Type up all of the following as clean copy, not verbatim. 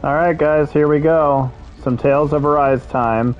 Alright guys, here we go. Some Tales of Arise time.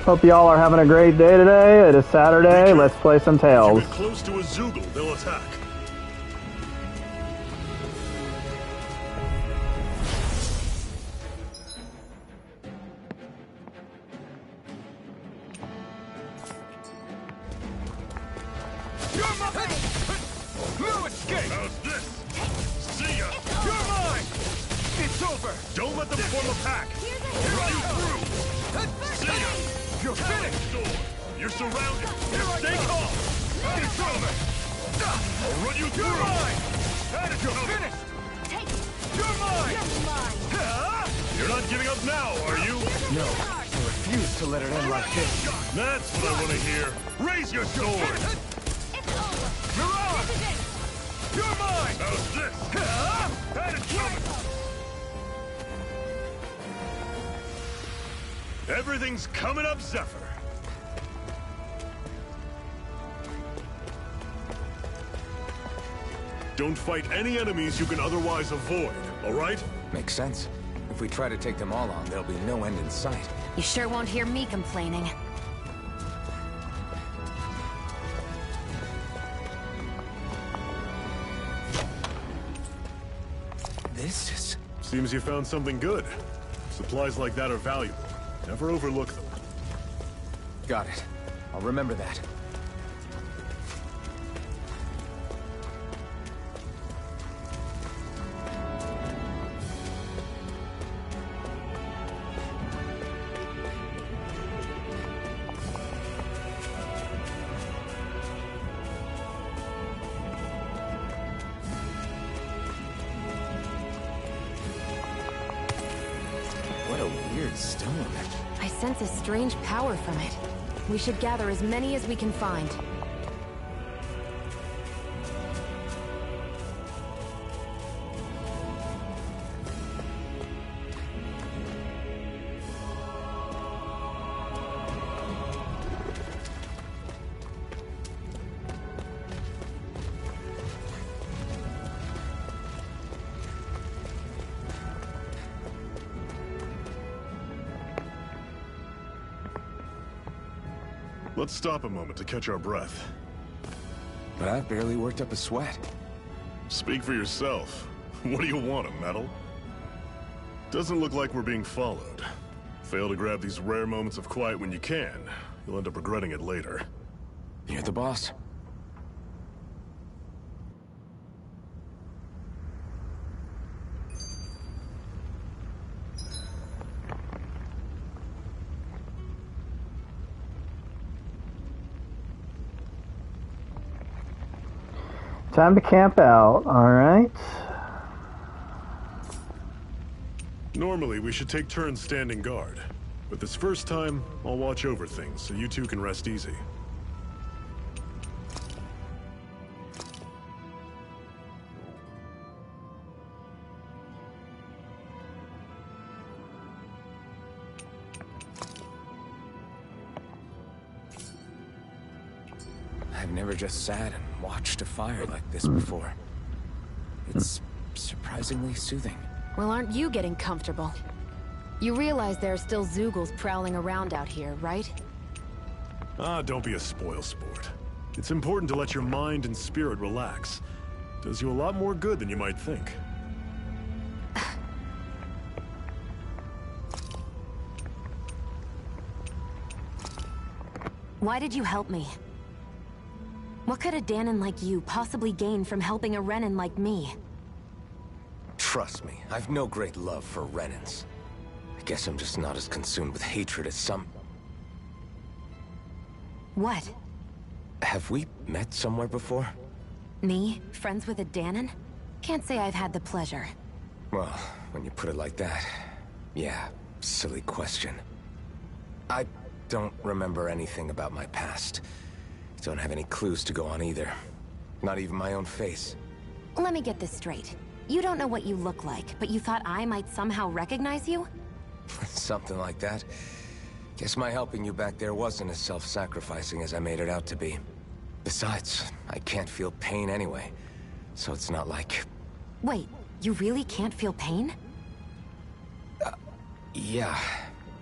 Hope y'all are having a great day today. It is Saturday. Let's play some Tales. If you get close to a Zoogle, they'll attack. You're mine! No escape! How's this? See ya! You're mine! It's over! Don't let them form a pack! I'll run you through! See ya! You're finished! Sword. You're surrounded! Stay go. calm! It's over! I'll run you You're through! mine! You're finished! Take it. You're mine! You're mine. You're not giving up now, are you? No, I refuse to let it end like this. That's what I want to hear! Raise your sword! It's over. Mirage! This is it. You're mine! How's this? That is coming! Everything's coming up, Zephyr! Don't fight any enemies you can otherwise avoid, alright? Makes sense. If we try to take them all on, there'll be no end in sight. You sure won't hear me complaining. This is... Seems you found something good. Supplies like that are valuable. Never overlook them. Got it. I'll remember that. What a weird stone. I sense a strange power from it. We should gather as many as we can find. Let's stop a moment to catch our breath. But I've barely worked up a sweat. Speak for yourself. What do you want, a medal? Doesn't look like we're being followed. Fail to grab these rare moments of quiet when you can. You'll end up regretting it later. You're the boss. Time to camp out, alright. Normally, we should take turns standing guard. But this first time, I'll watch over things so you two can rest easy. I've never just sat and watched a fire like this before. It's surprisingly soothing. Well, aren't you getting comfortable? You realize there are still Zoogles prowling around out here, right? Ah, don't be a spoilsport. It's important to let your mind and spirit relax. Does you a lot more good than you might think. Why did you help me? What could a Dahnan like you possibly gain from helping a Renan like me? Trust me, I've no great love for Renans. I guess I'm just not as consumed with hatred as some... What? Have we met somewhere before? Me? Friends with a Danon? Can't say I've had the pleasure. Well, when you put it like that, yeah, silly question. I don't remember anything about my past. Don't have any clues to go on either. Not even my own face. Let me get this straight. You don't know what you look like, but you thought I might somehow recognize you? Something like that. Guess my helping you back there wasn't as self-sacrificing as I made it out to be. Besides, I can't feel pain anyway, so it's not like... Wait, you really can't feel pain? Yeah,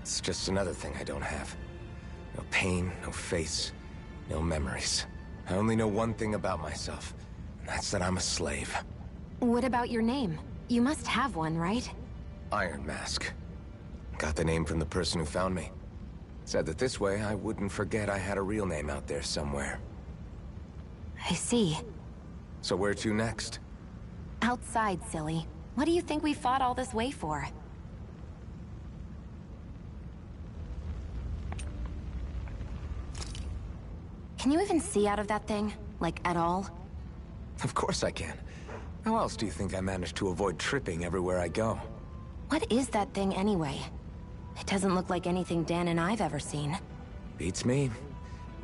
it's just another thing I don't have. No pain, no face, no memories. I only know one thing about myself, and that's that I'm a slave. What about your name? You must have one, right? Iron Mask. Got the name from the person who found me. Said that this way I wouldn't forget I had a real name out there somewhere. I see. So where to next? Outside, silly. What do you think we fought all this way for? Can you even see out of that thing? Like, at all? Of course I can. How else do you think I managed to avoid tripping everywhere I go? What is that thing anyway? It doesn't look like anything Dan and I've ever seen. Beats me.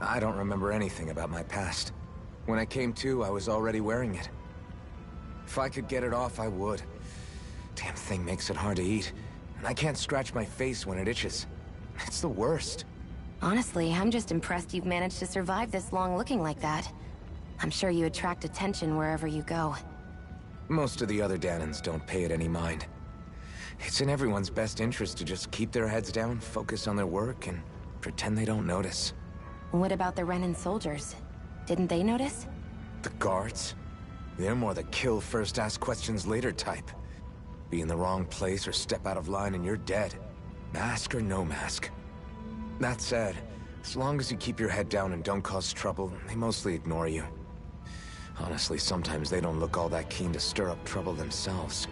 I don't remember anything about my past. When I came to, I was already wearing it. If I could get it off, I would. Damn thing makes it hard to eat. And I can't scratch my face when it itches. It's the worst. Honestly, I'm just impressed you've managed to survive this long looking like that. I'm sure you attract attention wherever you go. Most of the other Danons don't pay it any mind. It's in everyone's best interest to just keep their heads down, focus on their work, and pretend they don't notice. What about the Renan soldiers? Didn't they notice? The guards? They're more the kill first, ask questions later type. Be in the wrong place or step out of line and you're dead. Mask or no mask. That said, as long as you keep your head down and don't cause trouble, they mostly ignore you. Honestly, sometimes they don't look all that keen to stir up trouble themselves.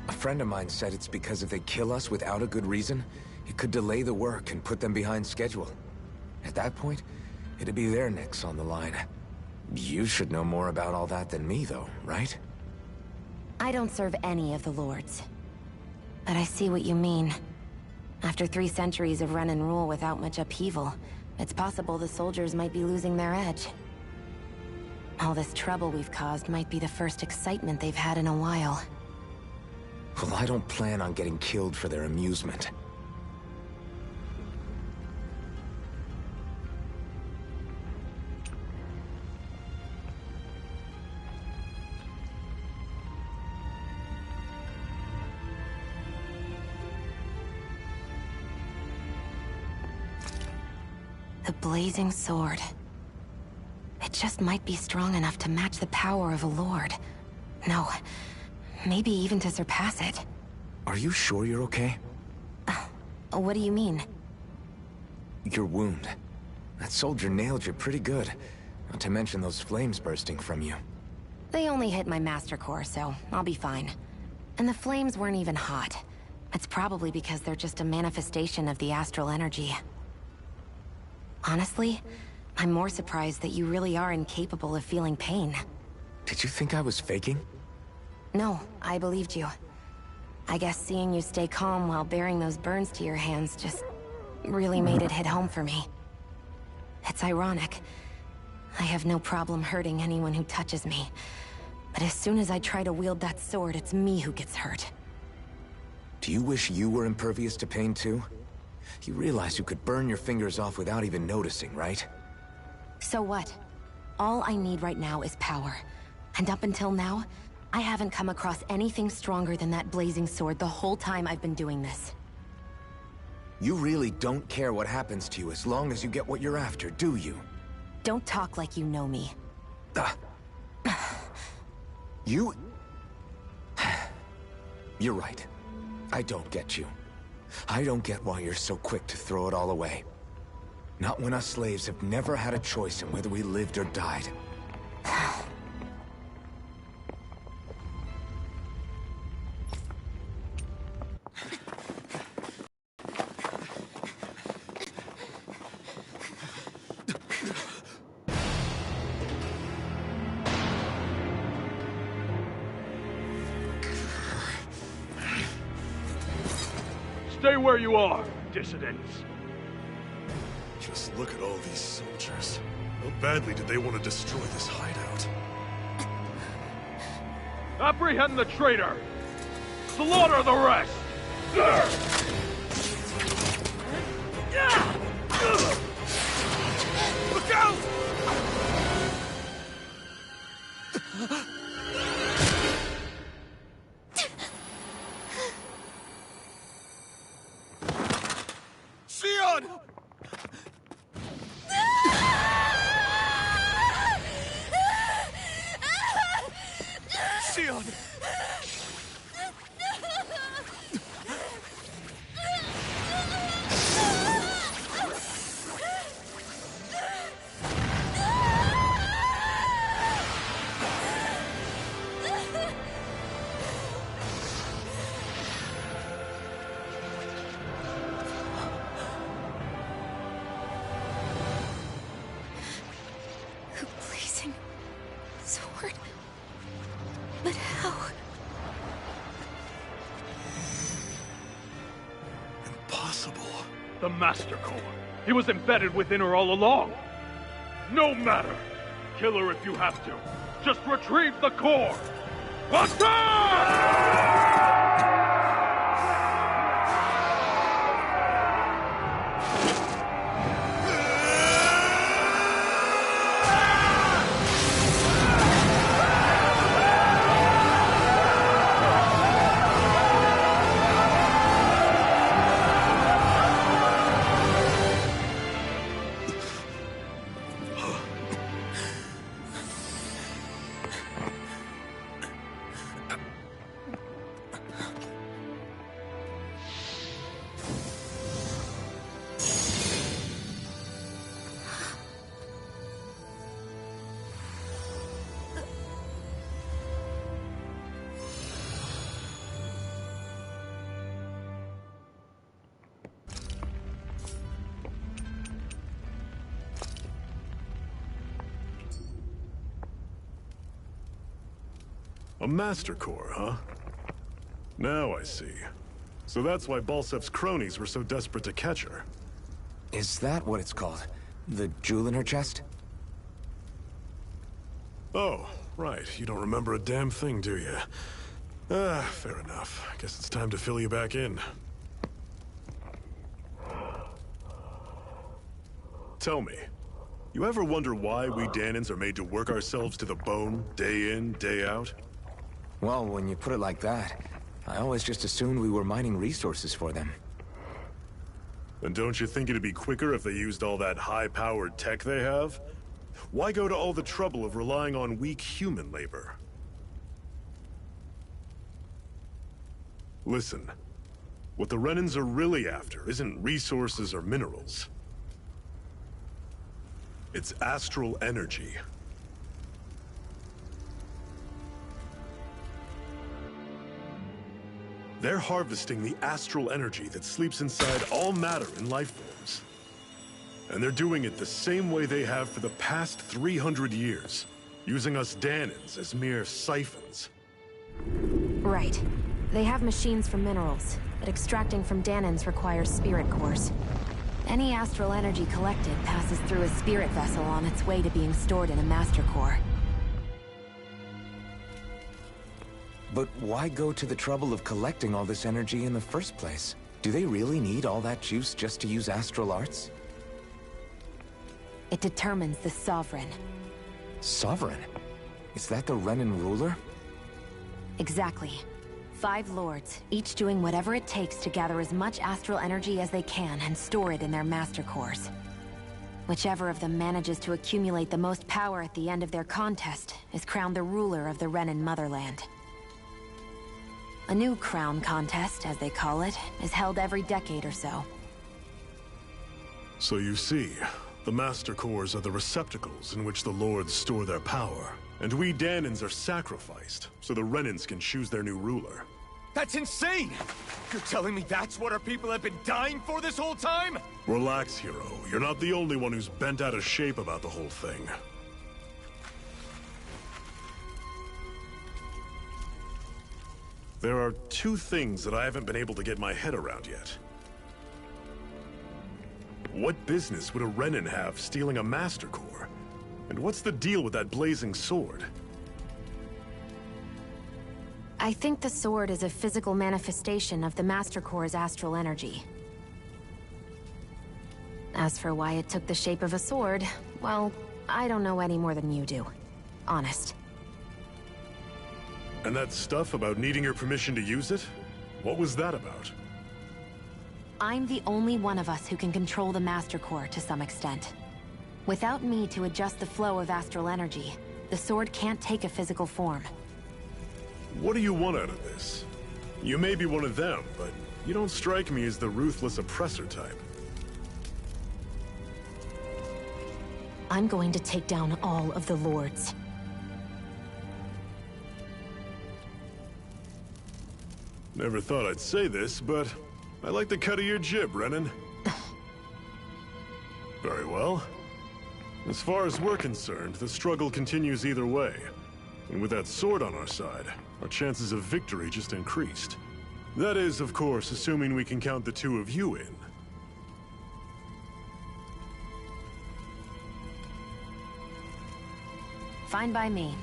A friend of mine said it's because if they kill us without a good reason, it could delay the work and put them behind schedule. At that point, it'd be their necks on the line. You should know more about all that than me, though, right? I don't serve any of the lords. But I see what you mean. After 3 centuries of Renan rule without much upheaval, it's possible the soldiers might be losing their edge. All this trouble we've caused might be the first excitement they've had in a while. Well, I don't plan on getting killed for their amusement. The blazing sword. It just might be strong enough to match the power of a lord. No, maybe even to surpass it. Are you sure you're okay? What do you mean? Your wound. That soldier nailed you pretty good. Not to mention those flames bursting from you. They only hit my master core, so I'll be fine. And the flames weren't even hot. It's probably because they're just a manifestation of the astral energy. Honestly, I'm more surprised that you really are incapable of feeling pain. Did you think I was faking? No, I believed you. I guess seeing you stay calm while bearing those burns to your hands just really made it hit home for me. It's ironic. I have no problem hurting anyone who touches me. But as soon as I try to wield that sword, it's me who gets hurt. Do you wish you were impervious to pain too? You realize you could burn your fingers off without even noticing, right? So what? All I need right now is power. And up until now, I haven't come across anything stronger than that blazing sword the whole time I've been doing this. You really don't care what happens to you as long as you get what you're after, do you? Don't talk like you know me. You... You're right. I don't get you. I don't get why you're so quick to throw it all away. Not when us slaves have never had a choice in whether we lived or died. Stay where you are, dissidents. Just look at all these soldiers. How badly did they want to destroy this hideout? Apprehend the traitor! Slaughter the rest! Look out! Sion! Sion! A blazing sword. But how? Impossible. The Master Core. He was embedded within her all along. No matter. Kill her if you have to. Just retrieve the core. Attack! A Master Core, huh? Now I see. So that's why Balsef's cronies were so desperate to catch her. Is that what it's called? The jewel in her chest? Oh, right. You don't remember a damn thing, do you? Ah, fair enough. Guess it's time to fill you back in. Tell me, you ever wonder why we Dahnans are made to work ourselves to the bone, day in, day out? Well, when you put it like that, I always just assumed we were mining resources for them. And don't you think it'd be quicker if they used all that high-powered tech they have? Why go to all the trouble of relying on weak human labor? Listen, what the Renans are really after isn't resources or minerals. It's astral energy. They're harvesting the astral energy that sleeps inside all matter in life forms. And they're doing it the same way they have for the past 300 years, using us Dahnans as mere siphons. Right. They have machines for minerals, but extracting from Dahnans requires spirit cores. Any astral energy collected passes through a spirit vessel on its way to being stored in a Master Core. But why go to the trouble of collecting all this energy in the first place? Do they really need all that juice just to use astral arts? It determines the Sovereign. Sovereign? Is that the Renan ruler? Exactly. 5 lords, each doing whatever it takes to gather as much astral energy as they can and store it in their Master Cores. Whichever of them manages to accumulate the most power at the end of their contest is crowned the ruler of the Renan motherland. A new crown contest, as they call it, is held every decade or so. So you see, the Master Cores are the receptacles in which the Lords store their power. And we Dahnans are sacrificed, so the Renans can choose their new ruler. That's insane! You're telling me that's what our people have been dying for this whole time? Relax, hero. You're not the only one who's bent out of shape about the whole thing. There are 2 things that I haven't been able to get my head around yet. What business would a Renin have stealing a Master Core? And what's the deal with that blazing sword? I think the sword is a physical manifestation of the Master Core's astral energy. As for why it took the shape of a sword, well, I don't know any more than you do. Honest. And that stuff about needing your permission to use it? What was that about? I'm the only one of us who can control the Master Core to some extent. Without me to adjust the flow of astral energy, the sword can't take a physical form. What do you want out of this? You may be one of them, but you don't strike me as the ruthless oppressor type. I'm going to take down all of the Lords. Never thought I'd say this, but I like the cut of your jib, Renin. Very well. As far as we're concerned, the struggle continues either way. And with that sword on our side, our chances of victory just increased. That is, of course, assuming we can count the two of you in. Fine by me.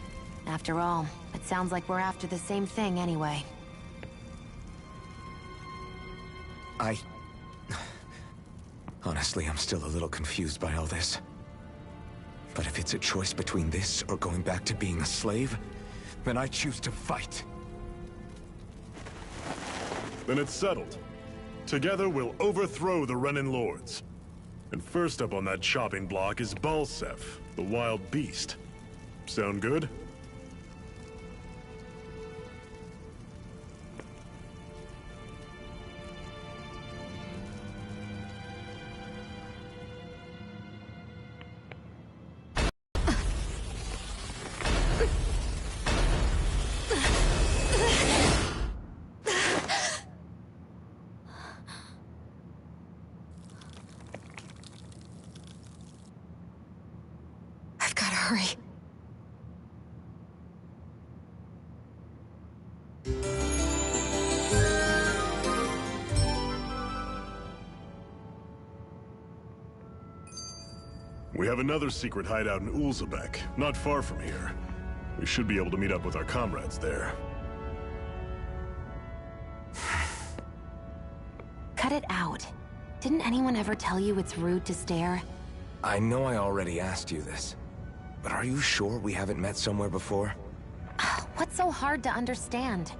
After all, it sounds like we're after the same thing anyway. Honestly, I'm still a little confused by all this. But if it's a choice between this or going back to being a slave, then I choose to fight. Then it's settled. Together we'll overthrow the Renin Lords. And first up on that chopping block is Balseph, the wild beast. Sound good? I've gotta hurry. We have another secret hideout in Ulzebek, not far from here. We should be able to meet up with our comrades there. Cut it out. Didn't anyone ever tell you it's rude to stare? I know I already asked you this, but are you sure we haven't met somewhere before? What's so hard to understand?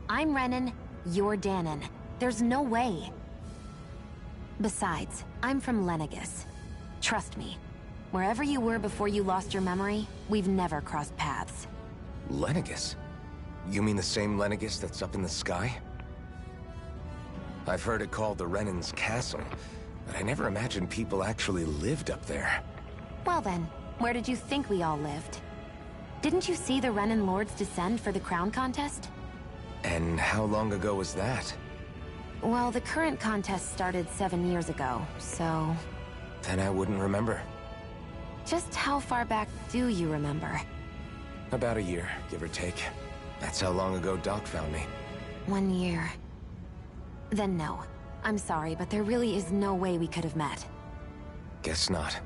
I'm Renin, you're Danon. There's no way. Besides, I'm from Lenegis. Trust me, wherever you were before you lost your memory, we've never crossed paths. Lenegis? You mean the same Lenegis that's up in the sky? I've heard it called the Renin's Castle, but I never imagined people actually lived up there. Well then, where did you think we all lived? Didn't you see the Renin Lords descend for the crown contest? And how long ago was that? Well, the current contest started 7 years ago, so... Then I wouldn't remember. Just how far back do you remember? About a year, give or take. That's how long ago Doc found me. 1 year. Then no. I'm sorry, but there really is no way we could have met. Guess not.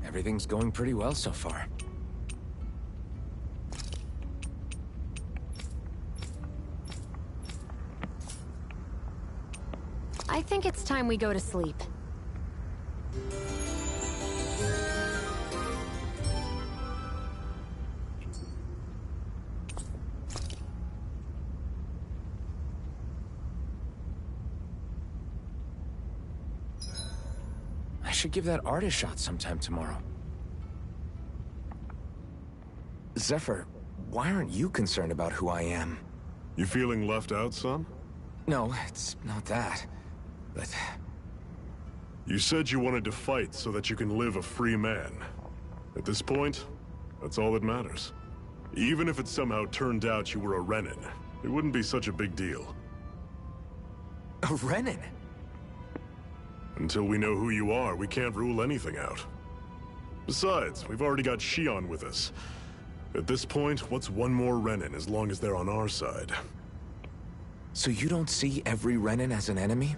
Everything's going pretty well so far. I think it's time we go to sleep. I should give that art a shot sometime tomorrow. Zephyr, why aren't you concerned about who I am? You feeling left out, son? No, it's not that. But... You said you wanted to fight so that you can live a free man. At this point, that's all that matters. Even if it somehow turned out you were a Renin, it wouldn't be such a big deal. A Renin? Until we know who you are, we can't rule anything out. Besides, we've already got Shion with us. At this point, what's one more Renin as long as they're on our side? So you don't see every Renin as an enemy?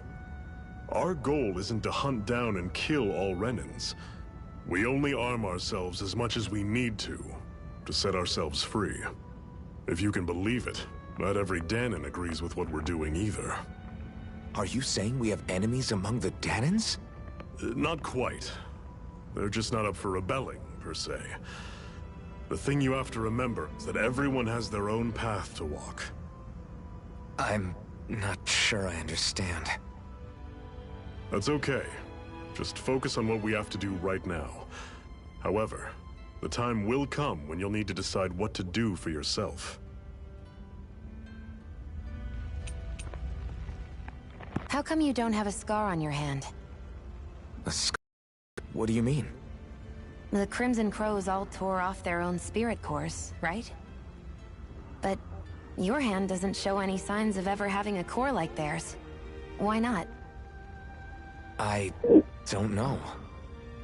Our goal isn't to hunt down and kill all Renins. We only arm ourselves as much as we need to set ourselves free. If you can believe it, not every Danon agrees with what we're doing either. Are you saying we have enemies among the Danons? Not quite. They're just not up for rebelling, per se. The thing you have to remember is that everyone has their own path to walk. I'm not sure I understand. That's okay. Just focus on what we have to do right now. However, the time will come when you'll need to decide what to do for yourself. How come you don't have a scar on your hand? A scar? What do you mean? The Crimson Crows all tore off their own spirit cores, right? But your hand doesn't show any signs of ever having a core like theirs. Why not? I don't know.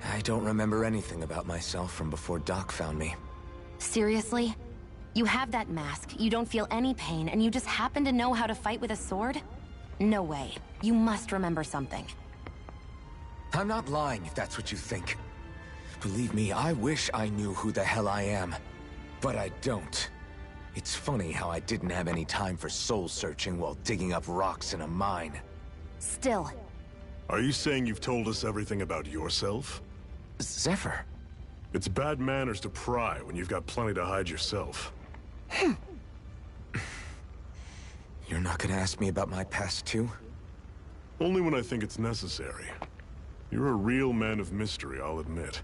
I don't remember anything about myself from before Doc found me. Seriously? You have that mask, you don't feel any pain, and you just happen to know how to fight with a sword? No way. You must remember something. I'm not lying if that's what you think. Believe me, I wish I knew who the hell I am. But I don't. It's funny how I didn't have any time for soul-searching while digging up rocks in a mine. Still. Are you saying you've told us everything about yourself? Zephyr. It's bad manners to pry when you've got plenty to hide yourself. You're not gonna ask me about my past too? Only when I think it's necessary. You're a real man of mystery, I'll admit.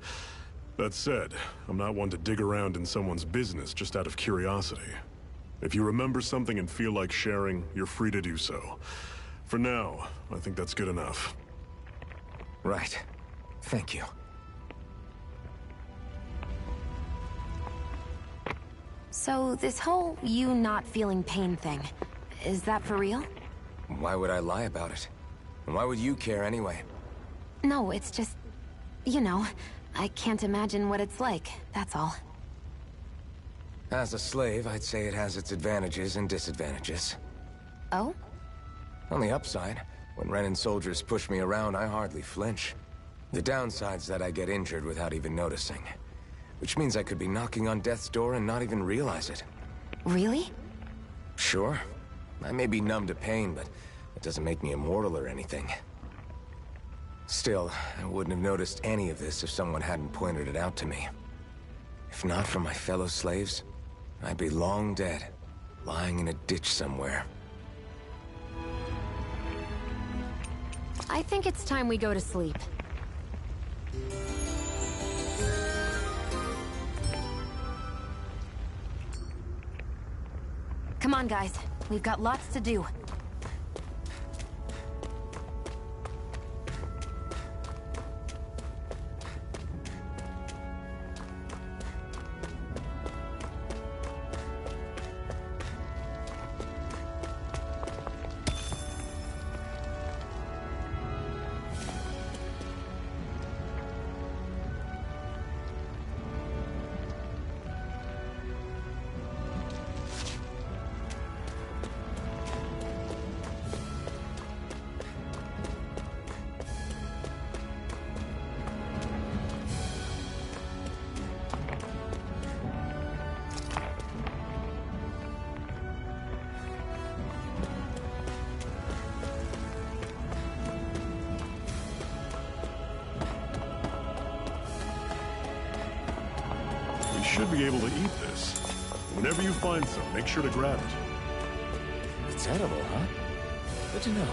That said, I'm not one to dig around in someone's business just out of curiosity. If you remember something and feel like sharing, you're free to do so. For now, I think that's good enough. Right. Thank you. So, this whole you not feeling pain thing, is that for real? Why would I lie about it? And why would you care anyway? No, it's just... you know, I can't imagine what it's like, that's all. As a slave, I'd say it has its advantages and disadvantages. Oh? On the upside, when Renin soldiers push me around, I hardly flinch. The downside's that I get injured without even noticing. Which means I could be knocking on death's door and not even realize it. Really? Sure. I may be numb to pain, but it doesn't make me immortal or anything. Still, I wouldn't have noticed any of this if someone hadn't pointed it out to me. If not for my fellow slaves, I'd be long dead, lying in a ditch somewhere. I think it's time we go to sleep. Come on, guys. We've got lots to do. Should be able to eat this. Whenever you find some, make sure to grab it. It's edible, huh? Good to know.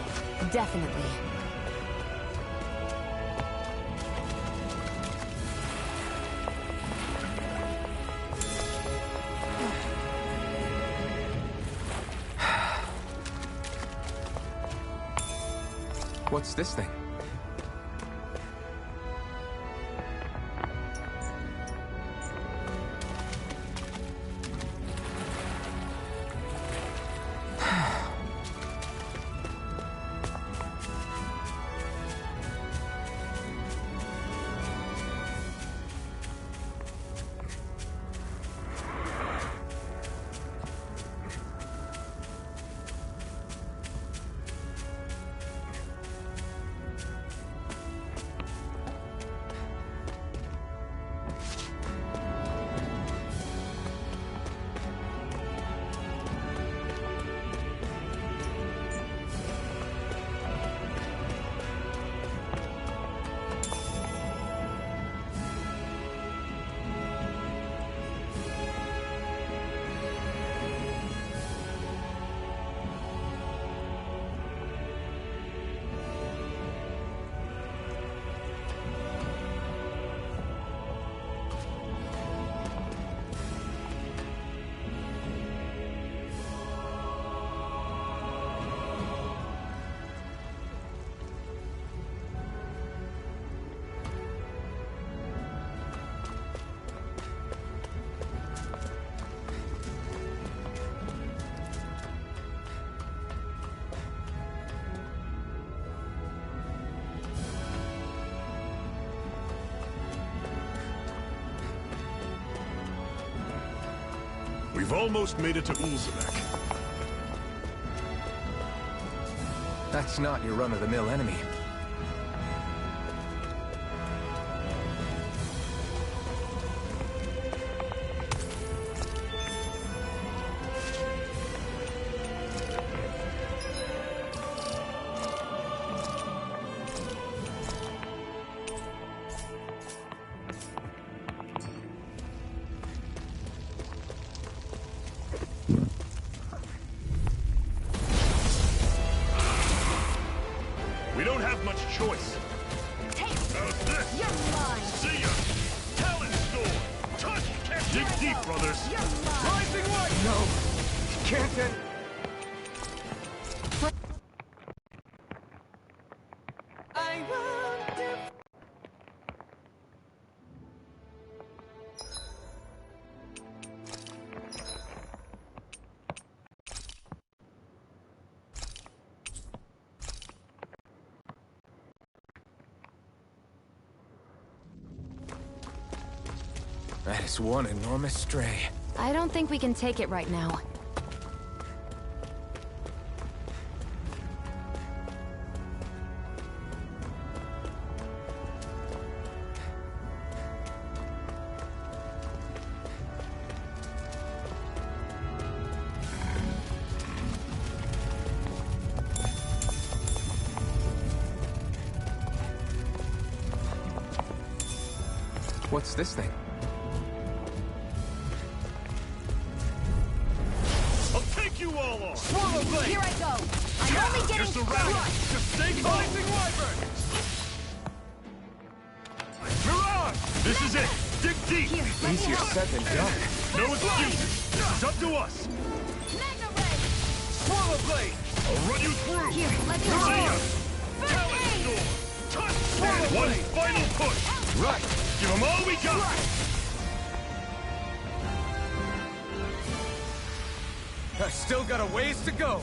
Definitely. What's this thing? We've almost made it to Ulzebek. That's not your run-of-the-mill enemy. We don't have much choice. How's this? You're mine. See ya! Talon Sword! Touch! Catch! Dig deep, brothers! You're mine. Rising light! No! Can't end... I want to... That is one enormous stray. I don't think we can take it right now. What's this thing? I'll take you all on! Swallow blade! Here I go. I'm only You're getting surrounded! started. Just stay calm! Rising wyvern! Mirage! This is it! Dig deep! Here, let me Easier help. said than done. No excuses! This is up to us! Mega ray. Swallow blade! I'll run you through! Here, let me See ya! help. Talon First aid. Sword! Touch! Swallow And one blade. final push! Right! Give them all we got! I still got a ways to go.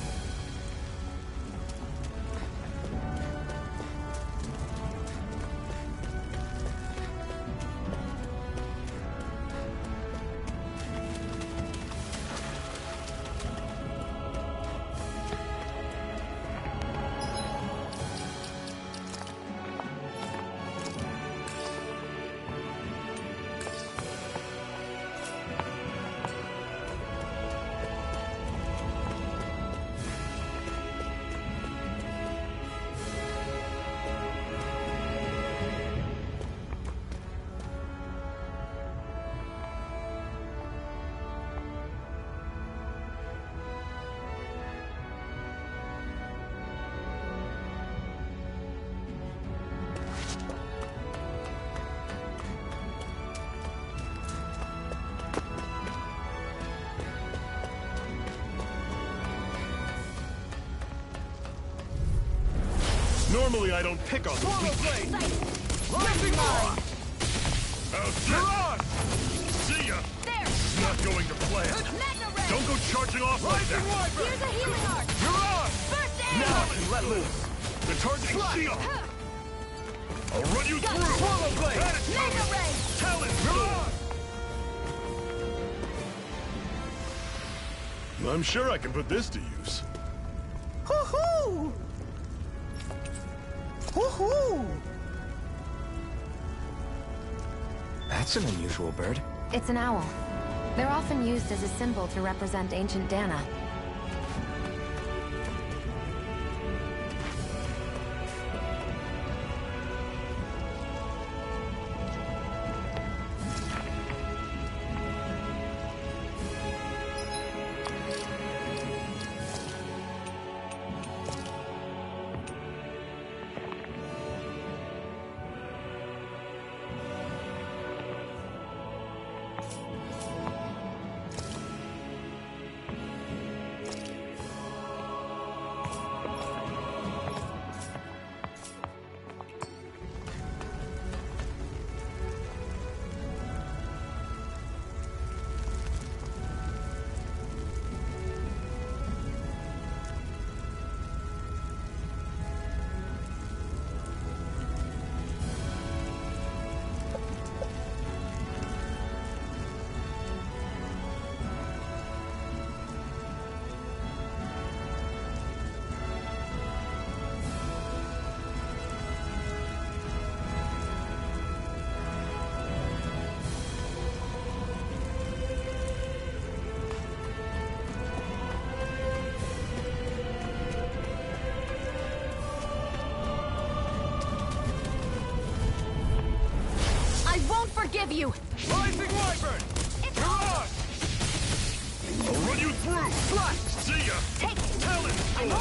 Normally I don't pick on Swallow weak. blade! Rising light! How's this? Mirage! See ya! There. Not going to plan. Mega ray. Don't go charging off like Rising that! wyvern! Here's a healing arc. Mirage! First aid. Now I can let loose. They're targeting Shion! I'll run you through! Swallow blade! That is Mega ray. Talon Mirage! Sword! I'm sure I can put this to use. Hoo-hoo! Hoo-hoo! That's an unusual bird. It's an owl. They're often used as a symbol to represent ancient Dana.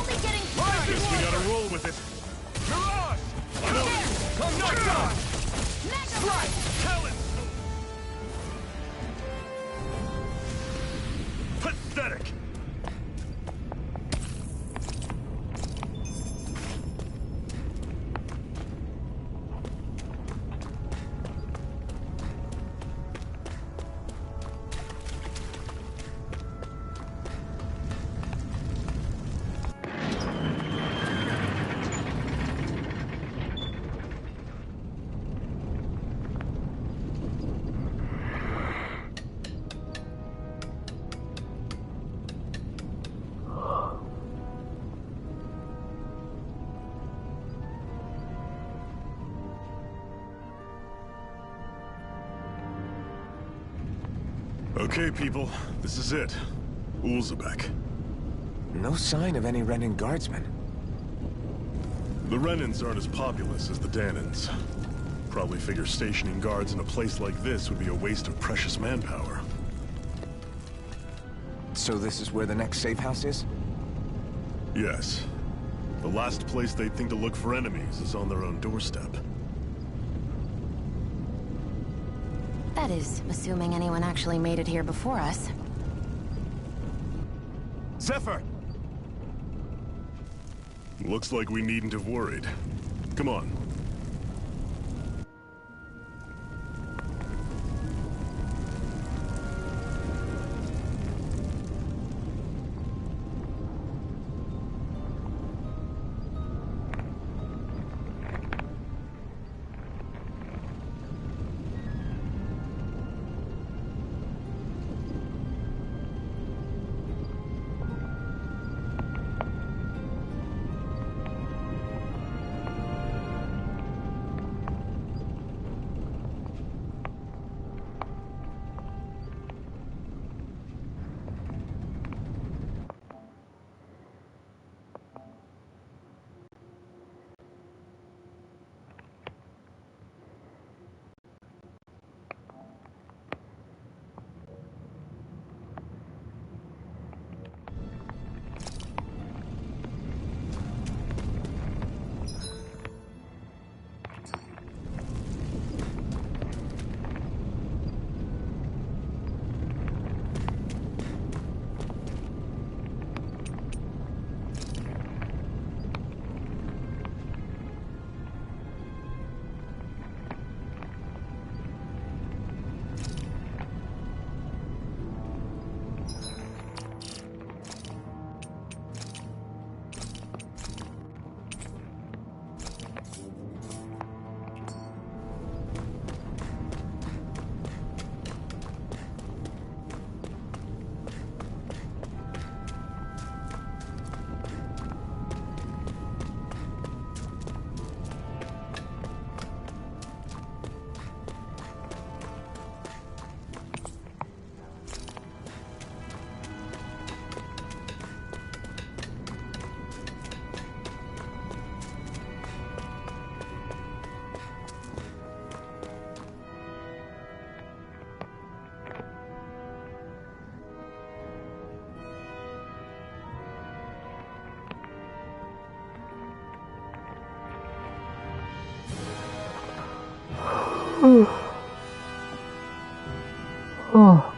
only getting Guess started. we gotta roll with it. Mirage! I know. Come knock Mega Ray! Talon! Pathetic. Okay, people, this is it. Ulzebek. No sign of any Renan guardsmen. The Renans aren't as populous as the Danans. Probably figure stationing guards in a place like this would be a waste of precious manpower. So this is where the next safe house is? Yes. The last place they'd think to look for enemies is on their own doorstep. That is, assuming anyone actually made it here before us. Zephyr! Looks like we needn't have worried. Come on. Oh.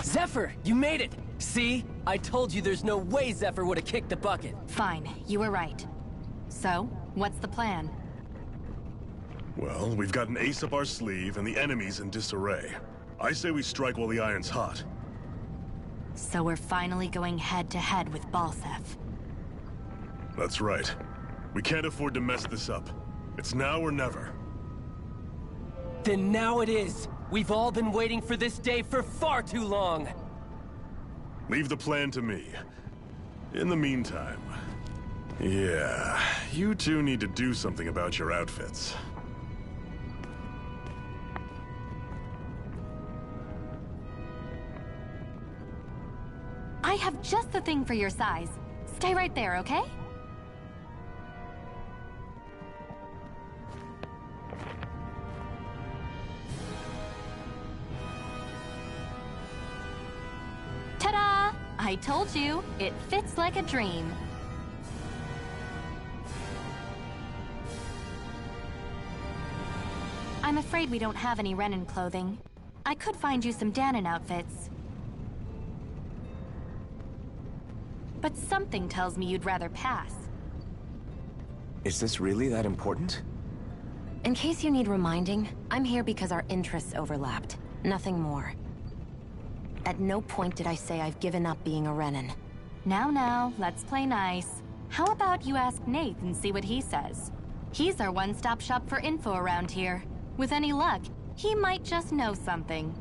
Zephyr, you made it! See? I told you there's no way Zephyr would have kicked the bucket. Fine, you were right. So, what's the plan? Well, we've got an ace up our sleeve, and the enemy's in disarray. I say we strike while the iron's hot. So we're finally going head-to-head with Balseph. That's right. We can't afford to mess this up. It's now or never. Then now it is! We've all been waiting for this day for far too long! Leave the plan to me. In the meantime... yeah, you two need to do something about your outfits. I have just the thing for your size. Stay right there, okay? Ta-da! I told you, it fits like a dream. I'm afraid we don't have any Renan clothing. I could find you some Danon outfits. But something tells me you'd rather pass. Is this really that important? In case you need reminding, I'm here because our interests overlapped. Nothing more. At no point did I say I've given up being a Renan. Now, let's play nice. How about you ask Nate and see what he says? He's our one-stop shop for info around here. With any luck, he might just know something.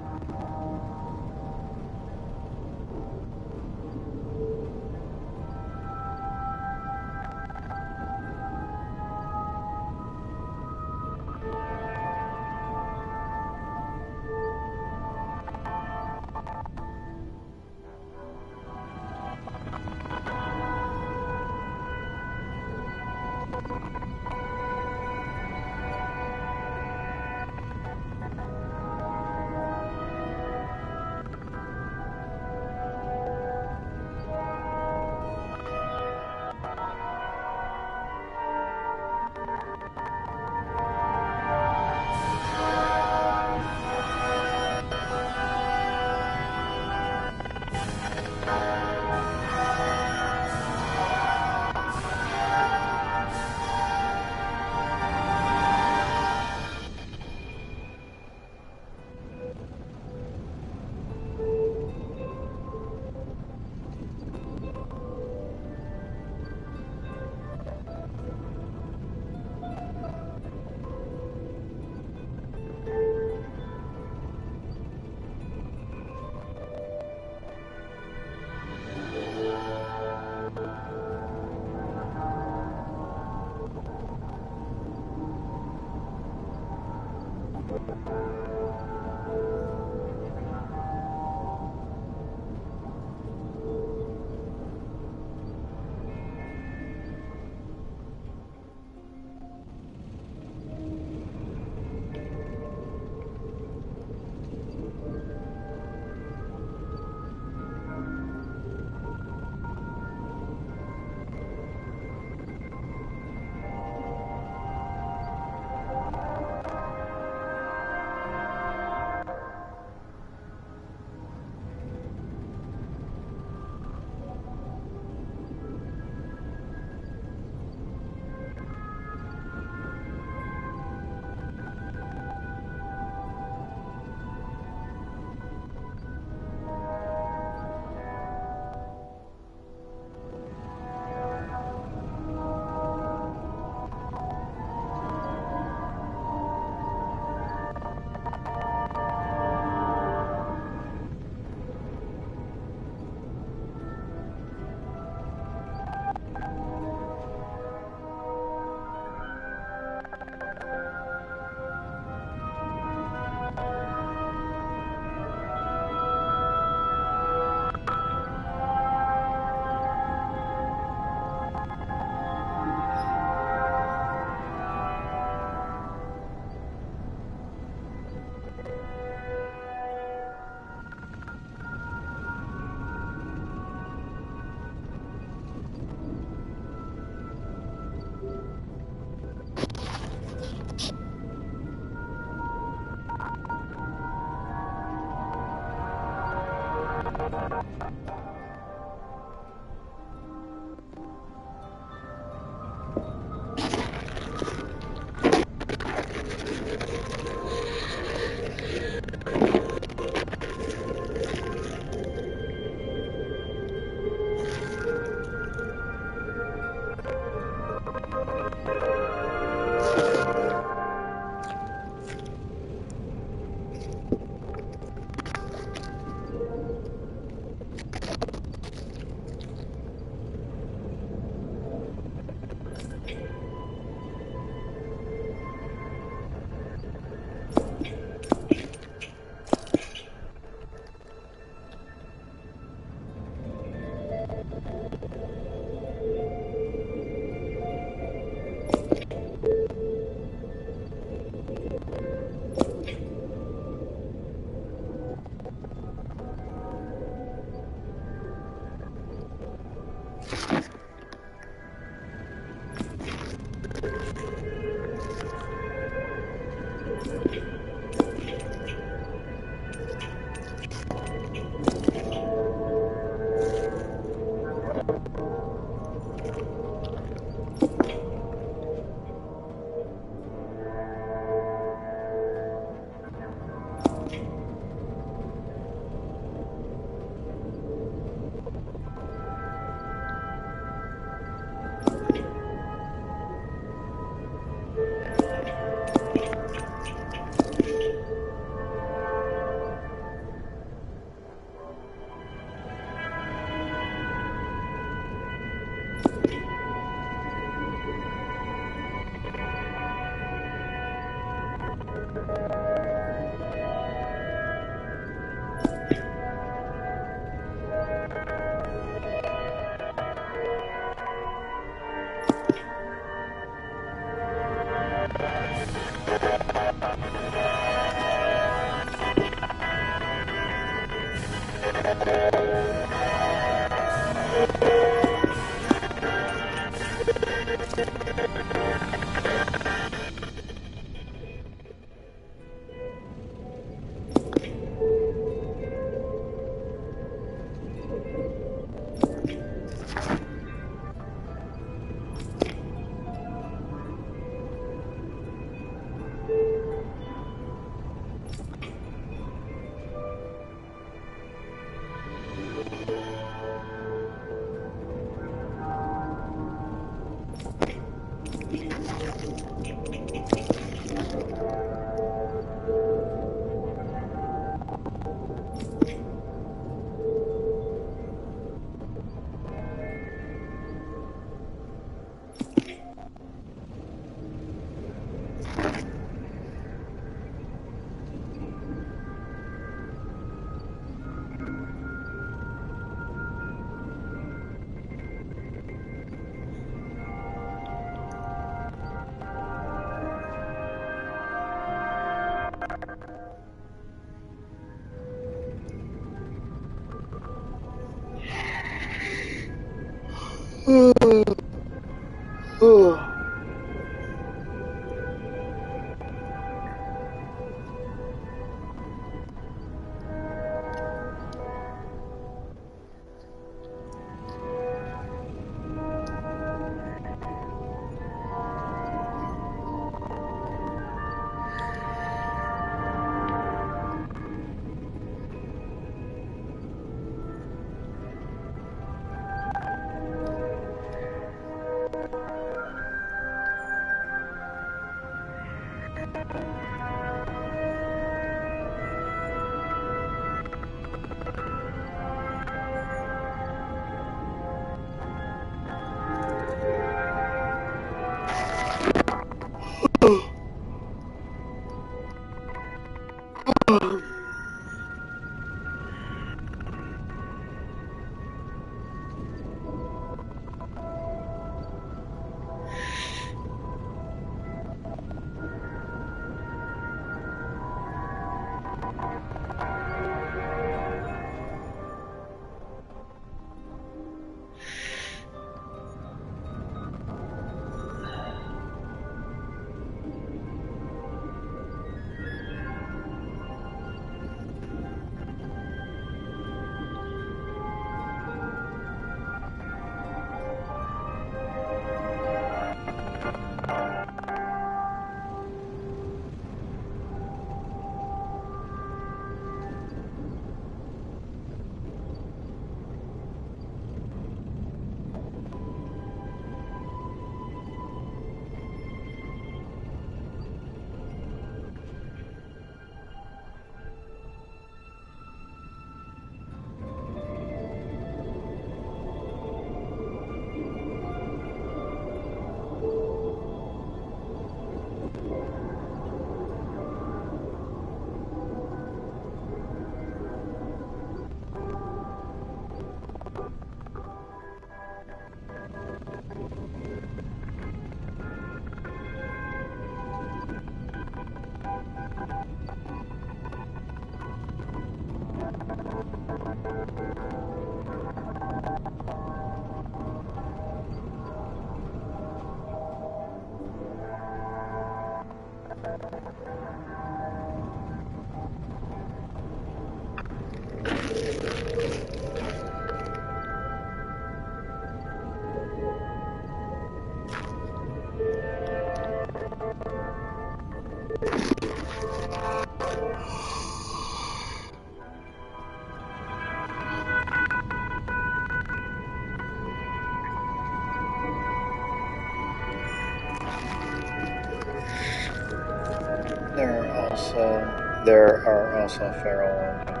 There are also feral ones.